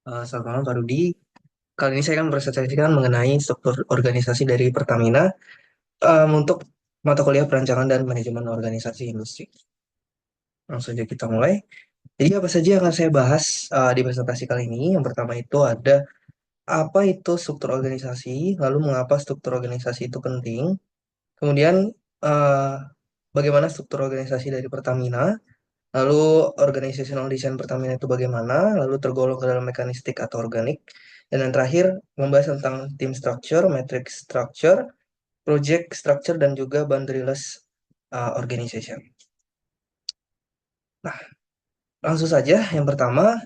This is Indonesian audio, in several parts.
Selamat malam Pak Rudi. Kali ini saya akan presentasikan mengenai struktur organisasi dari Pertamina untuk mata kuliah perancangan dan manajemen organisasi industri. Langsung saja kita mulai. Jadi apa saja yang akan saya bahas di presentasi kali ini? Yang pertama itu ada apa itu struktur organisasi, lalu mengapa struktur organisasi itu penting. Kemudian uh, bagaimana struktur organisasi dari Pertamina, lalu organizational design Pertamina itu bagaimana, lalu tergolong ke dalam mekanistik atau organik, dan yang terakhir membahas tentang team structure, matrix structure, project structure, dan juga boundaryless organization. Nah, langsung saja. Yang pertama,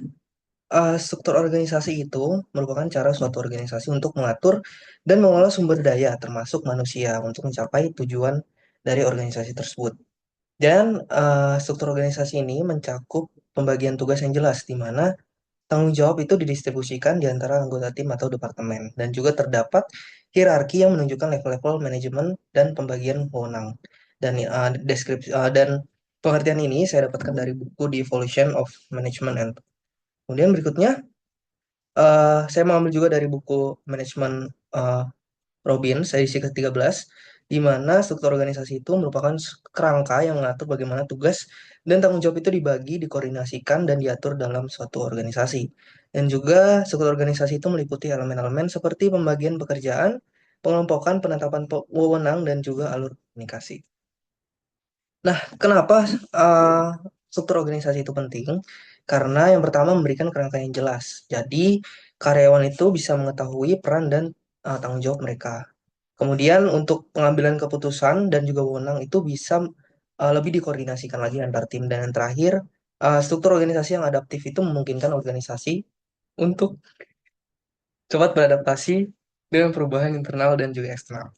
struktur organisasi itu merupakan cara suatu organisasi untuk mengatur dan mengelola sumber daya, termasuk manusia, untuk mencapai tujuan dari organisasi tersebut. Dan struktur organisasi ini mencakup pembagian tugas yang jelas, di mana tanggung jawab itu didistribusikan di antara anggota tim atau departemen, dan juga terdapat hierarki yang menunjukkan level-level manajemen dan pembagian wewenang. Dan deskripsi dan pengertian ini saya dapatkan dari buku The Evolution of Management. And kemudian berikutnya saya mengambil juga dari buku Manajemen Robbins, edisi ke-13, di mana struktur organisasi itu merupakan kerangka yang mengatur bagaimana tugas dan tanggung jawab itu dibagi, dikoordinasikan, dan diatur dalam suatu organisasi. Dan juga struktur organisasi itu meliputi elemen-elemen seperti pembagian pekerjaan, pengelompokan, penetapan wewenang, dan juga alur komunikasi. Nah, kenapa uh, struktur organisasi itu penting? Karena yang pertama memberikan kerangka yang jelas. Jadi, karyawan itu bisa mengetahui peran dan tanggung jawab mereka. Kemudian untuk pengambilan keputusan dan juga wewenang itu bisa lebih dikoordinasikan lagi antar tim. Dan yang terakhir, struktur organisasi yang adaptif itu memungkinkan organisasi untuk cepat beradaptasi dengan perubahan internal dan juga eksternal.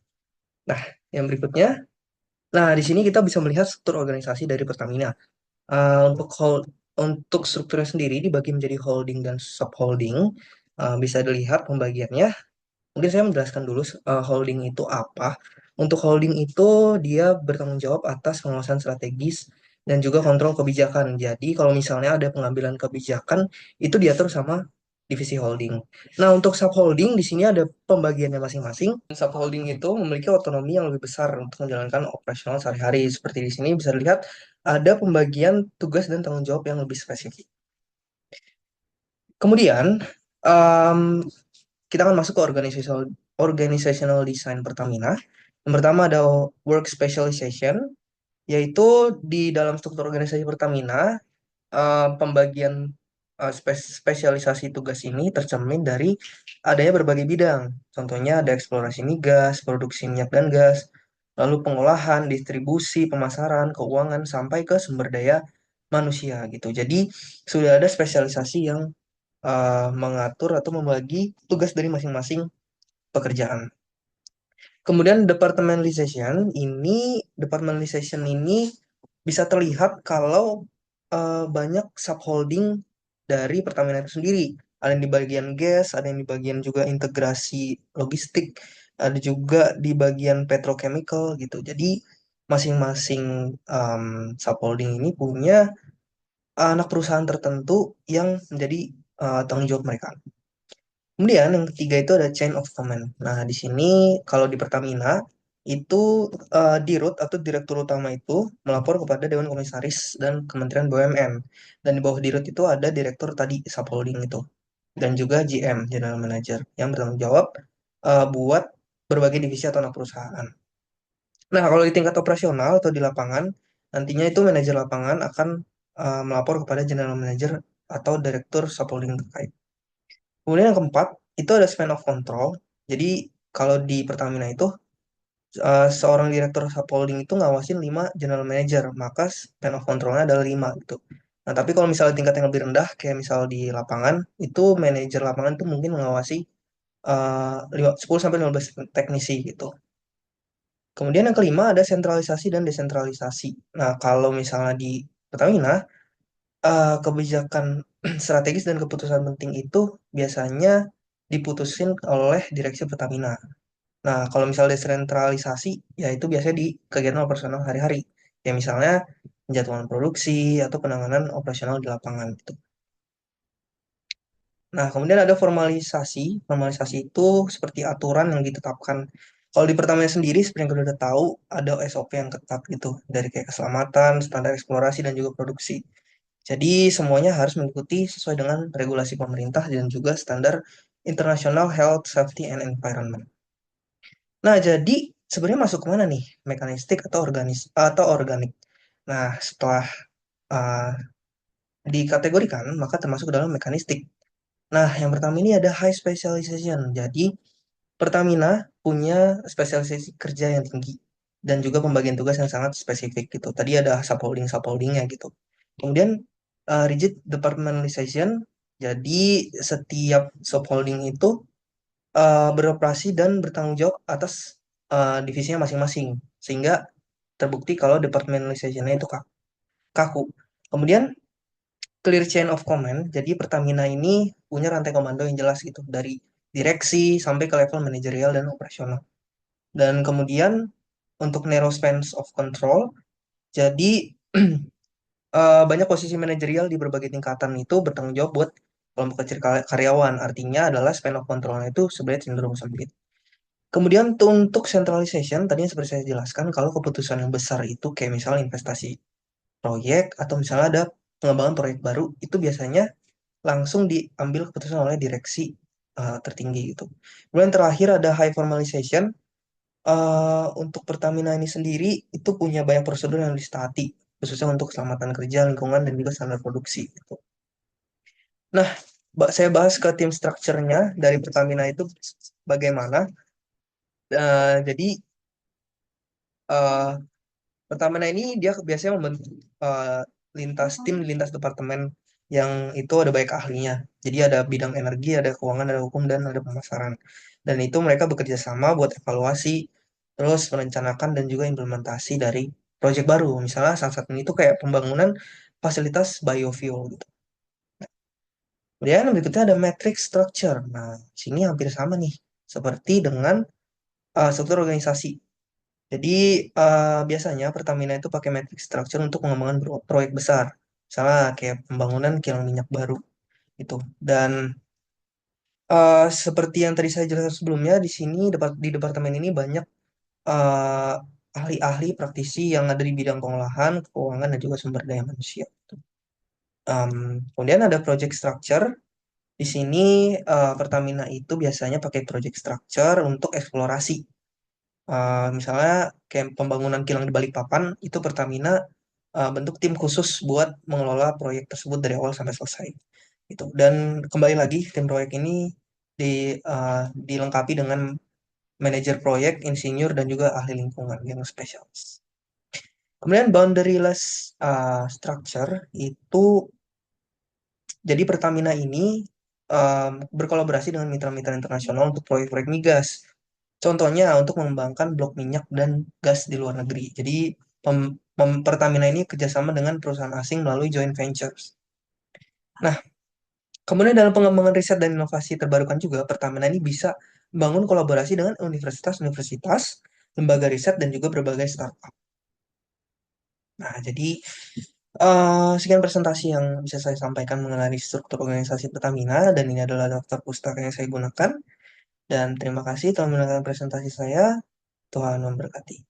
Nah, yang berikutnya, di sini kita bisa melihat struktur organisasi dari Pertamina. Untuk strukturnya sendiri dibagi menjadi holding dan subholding. Bisa dilihat pembagiannya. Mungkin saya menjelaskan dulu holding itu apa. Untuk holding itu dia bertanggung jawab atas pengawasan strategis dan juga kontrol kebijakan. Jadi kalau misalnya ada pengambilan kebijakan itu diatur sama divisi holding. Nah, untuk subholding di sini ada pembagiannya masing-masing. Subholding itu memiliki otonomi yang lebih besar untuk menjalankan operasional sehari-hari. Seperti di sini bisa dilihat ada pembagian tugas dan tanggung jawab yang lebih spesifik. Kemudian, em, kita akan masuk ke organizational design Pertamina. Yang pertama ada work specialization, yaitu di dalam struktur organisasi Pertamina, pembagian spesialisasi tugas ini tercermin dari adanya berbagai bidang. Contohnya ada eksplorasi migas, produksi minyak dan gas, lalu pengolahan, distribusi, pemasaran, keuangan, sampai ke sumber daya manusia gitu. Jadi sudah ada spesialisasi yang mengatur atau membagi tugas dari masing-masing pekerjaan. Kemudian departmentalization ini bisa terlihat kalau banyak subholding dari Pertamina itu sendiri. Ada yang di bagian gas, ada yang di bagian juga integrasi logistik, ada juga di bagian petrochemical gitu. Jadi masing-masing subholding ini punya anak perusahaan tertentu yang menjadi tanggung jawab mereka. Kemudian yang ketiga itu ada chain of command. Nah, di sini kalau di Pertamina itu Dirut atau Direktur Utama itu melapor kepada Dewan Komisaris dan Kementerian BUMN. Dan di bawah Dirut itu ada Direktur tadi subholding itu. Dan juga GM, General Manager, yang bertanggung jawab buat berbagai divisi atau anak perusahaan. Nah, kalau di tingkat operasional atau di lapangan, nantinya itu manajer lapangan akan melapor kepada General Manager atau Direktur subholding terkait. Kemudian yang keempat, itu ada span of control. Jadi kalau di Pertamina itu seorang direktur subholding itu ngawasin 5 general manager, maka span of controlnya adalah 5 gitu. Nah, tapi kalau misalnya tingkat yang lebih rendah, kayak misal di lapangan, itu manajer lapangan itu mungkin mengawasi 10 sampai 15 teknisi gitu. Kemudian yang kelima ada sentralisasi dan desentralisasi. Nah, kalau misalnya di Pertamina, kebijakan strategis dan keputusan penting itu biasanya diputusin oleh direksi Pertamina. Nah, kalau misalnya desentralisasi, ya itu biasanya di kegiatan operasional hari-hari. Ya misalnya penjadwalan produksi atau penanganan operasional di lapangan gitu. Nah, kemudian ada formalisasi. Formalisasi itu seperti aturan yang ditetapkan. Kalau di Pertamina sendiri, seperti yang kita udah tahu, ada SOP yang ketat gitu. Dari kayak keselamatan, standar eksplorasi, dan juga produksi. Jadi, semuanya harus mengikuti sesuai dengan regulasi pemerintah dan juga standar International Health, Safety, and Environment. Nah, jadi sebenarnya masuk kemana nih? Mekanistik atau organik? Nah, setelah uh, dikategorikan, maka termasuk dalam mekanistik. Nah, yang pertama ini ada high specialization. Jadi, Pertamina punya spesialisasi kerja yang tinggi dan juga pembagian tugas yang sangat spesifik gitu. Tadi ada subholdingnya gitu. Kemudian rigid departmentalization. Jadi, setiap subholding itu beroperasi dan bertanggung jawab atas divisinya masing-masing. Sehingga terbukti kalau departmentalization-nya itu kaku. Kemudian clear chain of command. Jadi Pertamina ini punya rantai komando yang jelas gitu dari direksi sampai ke level manajerial dan operasional. Dan kemudian untuk narrow spans of control, jadi banyak posisi manajerial di berbagai tingkatan itu bertanggung jawab buat kelompok kecil karyawan. Artinya adalah span of controlnya itu sebenarnya cenderung sempit. Kemudian untuk centralization, tadinya seperti saya jelaskan, kalau keputusan yang besar itu kayak misalnya investasi proyek atau misalnya ada pengembangan proyek baru, itu biasanya langsung diambil keputusan oleh direksi tertinggi gitu. Kemudian terakhir ada high formalization. Untuk Pertamina ini sendiri itu punya banyak prosedur yang harus ditaati, khususnya untuk keselamatan kerja, lingkungan, dan juga standar produksi gitu. Nah, saya bahas ke tim structure-nya dari Pertamina itu bagaimana. Jadi eh, Pertamina ini dia biasanya membentuk tim lintas departemen yang itu ada banyak ahlinya. Jadi ada bidang energi, ada keuangan, ada hukum, dan ada pemasaran. Dan itu mereka bekerja sama buat evaluasi, terus merencanakan dan juga implementasi dari proyek baru. Misalnya salah satunya itu kayak pembangunan fasilitas biofuel gitu. Kemudian berikutnya ada matrix structure. Nah, sini hampir sama nih, seperti dengan struktur organisasi. Jadi biasanya Pertamina itu pakai matrix structure untuk pengembangan proyek besar, misalnya kayak pembangunan kilang minyak baru itu. Dan seperti yang tadi saya jelaskan sebelumnya, di sini di departemen ini banyak eh, ahli-ahli praktisi yang ada di bidang pengolahan, keuangan, dan juga sumber daya manusia. Em, Kemudian ada project structure. Di sini Pertamina itu biasanya pakai project structure untuk eksplorasi. Misalnya kayak pembangunan kilang di Balikpapan itu Pertamina bentuk tim khusus buat mengelola proyek tersebut dari awal sampai selesai gitu. Dan kembali lagi tim proyek ini dilengkapi dengan manajer proyek, insinyur, dan juga ahli lingkungan yang spesialis. Kemudian boundaryless structure itu jadi Pertamina ini berkolaborasi dengan mitra-mitra internasional untuk proyek-proyek migas. Contohnya untuk mengembangkan blok minyak dan gas di luar negeri. Jadi Pertamina ini kerjasama dengan perusahaan asing melalui joint ventures. Nah, kemudian dalam pengembangan riset dan inovasi terbarukan juga, Pertamina ini bisa membangun kolaborasi dengan universitas-universitas, lembaga riset, dan juga berbagai startup. Nah, jadi sekian presentasi yang bisa saya sampaikan mengenai struktur organisasi Pertamina, dan ini adalah daftar pustaka yang saya gunakan. Dan terima kasih telah mendengarkan presentasi saya. Tuhan memberkati.